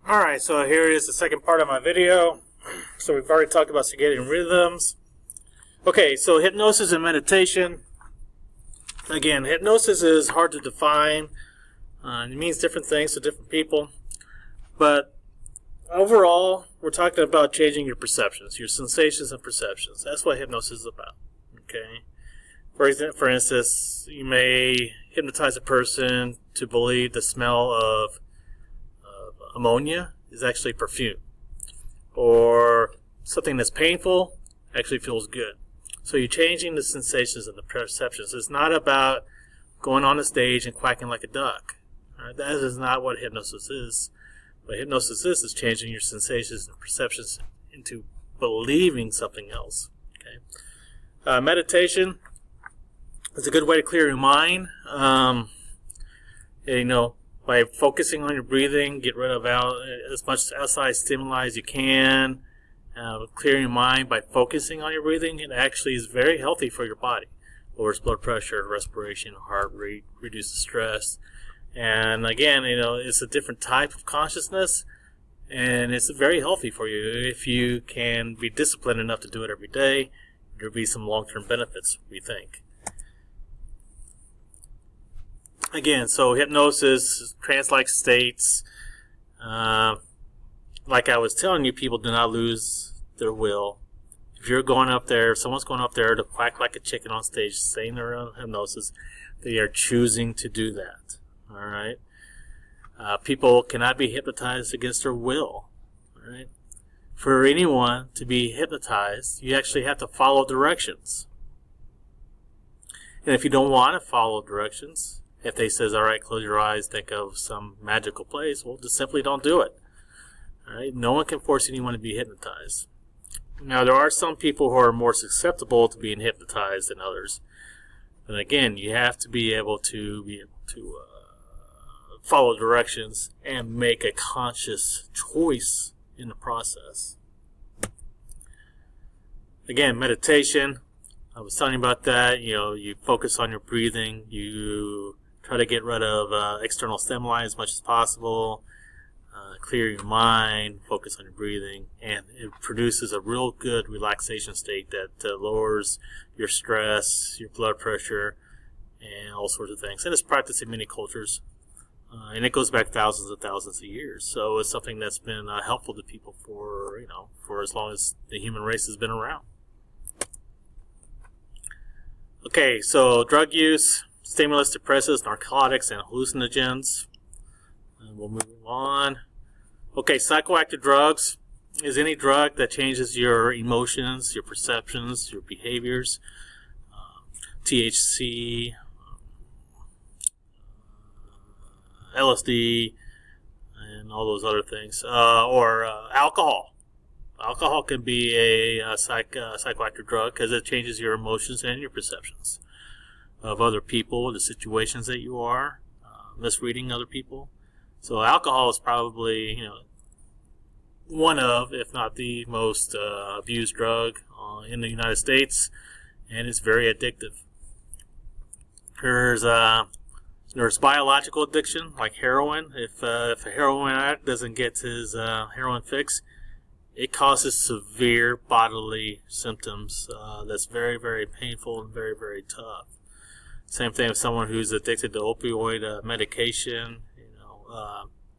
Alright, so here is the second part of my video. So we've already talked about circadian rhythms. Okay, so hypnosis and meditation. Again, hypnosis is hard to define. It means different things to different people. But overall, we're talking about changing your perceptions, your sensations and perceptions. That's what hypnosis is about. Okay. For instance, you may hypnotize a person to believe the smell of ammonia is actually perfume, or something that's painful actually feels good. So you're changing the sensations and the perceptions. It's not about going on the stage and quacking like a duck. Right? That is not what hypnosis is. What hypnosis is changing your sensations and perceptions into believing something else. Okay. Meditation is a good way to clear your mind. By focusing on your breathing, get rid of as much outside stimuli as you can. Clearing your mind by focusing on your breathing, it actually is very healthy for your body. Lowers blood pressure, respiration, heart rate, reduces stress. And again, it's a different type of consciousness, and it's very healthy for you. If you can be disciplined enough to do it every day, there'll be some long-term benefits, we think. Again, so hypnosis, trance-like states, like I was telling you, people do not lose their will. If you're going up there, someone's going up there to quack like a chicken on stage, saying they're in hypnosis, they are choosing to do that. All right. People cannot be hypnotized against their will. All right. For anyone to be hypnotized, you actually have to follow directions. And if you don't want to follow directions, if they says, all right, close your eyes, think of some magical place, well, just simply don't do it. All right? No one can force anyone to be hypnotized. Now, there are some people who are more susceptible to being hypnotized than others. And again, you have to be able to follow directions and make a conscious choice in the process. Again, meditation, I was telling you about that. You focus on your breathing, you try to get rid of external stimuli as much as possible, clear your mind, focus on your breathing, and it produces a real good relaxation state that lowers your stress, your blood pressure, and all sorts of things. And it's practiced in many cultures, and it goes back thousands and thousands of years. So it's something that's been helpful to people for as long as the human race has been around. Okay, so drug use, stimulants, depressants, narcotics, and hallucinogens. And we'll move on. Okay, psychoactive drugs is any drug that changes your emotions, your perceptions, your behaviors. THC, LSD, and all those other things. Or alcohol. Alcohol can be a psychoactive drug because it changes your emotions and your perceptions of other people, the situations that you are, misreading other people. So alcohol is probably, one of, if not the most abused drug in the United States, and it's very addictive. There's biological addiction, like heroin. If a heroin addict doesn't get his heroin fix, it causes severe bodily symptoms that's very, very painful and very, very tough. Same thing with someone who's addicted to opioid medication,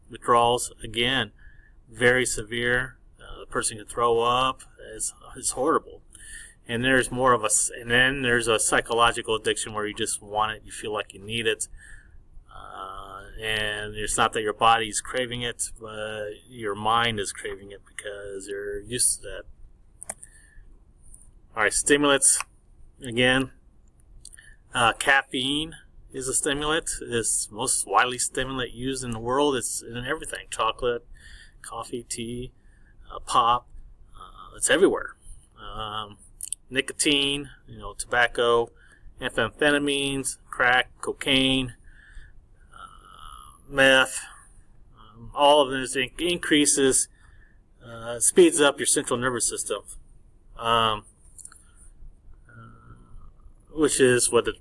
withdrawals. Again, very severe. The person can throw up. It's horrible. And there's there's a psychological addiction where you just want it, you feel like you need it. And it's not that your body's craving it, but your mind is craving it because you're used to that. Alright, stimulants. Again, caffeine is a stimulant. It's the most widely stimulant used in the world. It's in everything. Chocolate, coffee, tea, pop. It's everywhere. Nicotine, tobacco, amphetamines, crack, cocaine, meth, all of this increases, speeds up your central nervous system, which is what the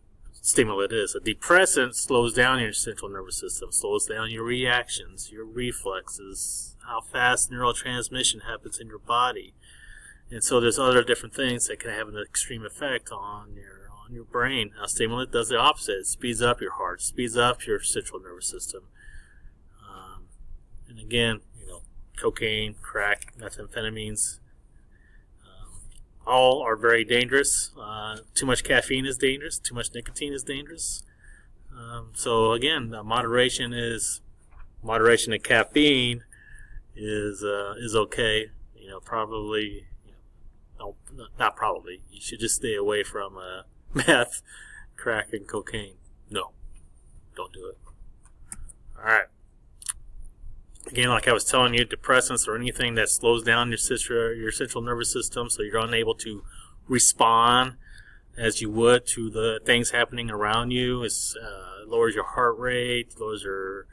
stimulant is. A depressant slows down your central nervous system, slows down your reactions, your reflexes, how fast neurotransmission happens in your body. And so there's other different things that can have an extreme effect on your brain. A stimulant does the opposite. It speeds up your heart, speeds up your central nervous system. And again, cocaine, crack, methamphetamines, all are very dangerous. Too much caffeine is dangerous. Too much nicotine is dangerous. So again, moderation in caffeine is okay. Probably, no, not probably. You should just stay away from meth, crack, and cocaine. No, don't do it. All right. Again, like I was telling you, depressants or anything that slows down your central nervous system so you're unable to respond as you would to the things happening around you. It lowers your heart rate, lowers your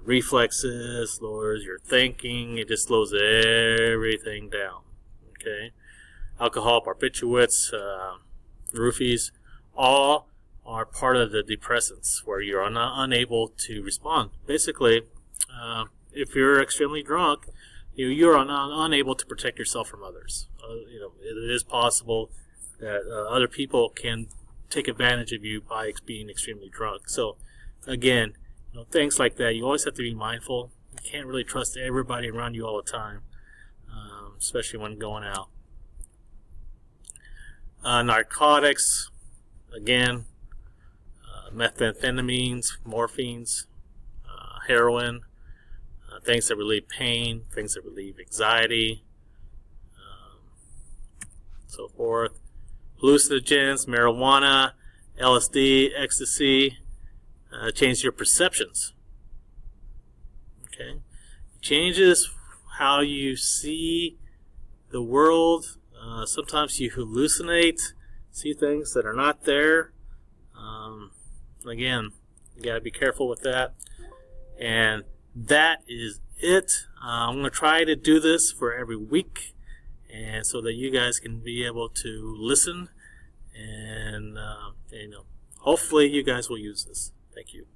reflexes, lowers your thinking. It just slows everything down. Okay? Alcohol, barbiturates, roofies, all are part of the depressants where you're unable to respond. Basically, if you're extremely drunk, you're unable to protect yourself from others. It is possible that other people can take advantage of you by being extremely drunk. So, again, things like that, you always have to be mindful. You can't really trust everybody around you all the time, especially when going out. Narcotics, again, methamphetamines, morphines, heroin, things that relieve pain, things that relieve anxiety, so forth. Hallucinogens, marijuana, LSD, ecstasy, change your perceptions. Okay, changes how you see the world. Sometimes you hallucinate, see things that are not there. Again, you got to be careful with that. And that is it. I'm going to try to do this for every week, and so that you guys can be able to listen, and hopefully you guys will use this. Thank you.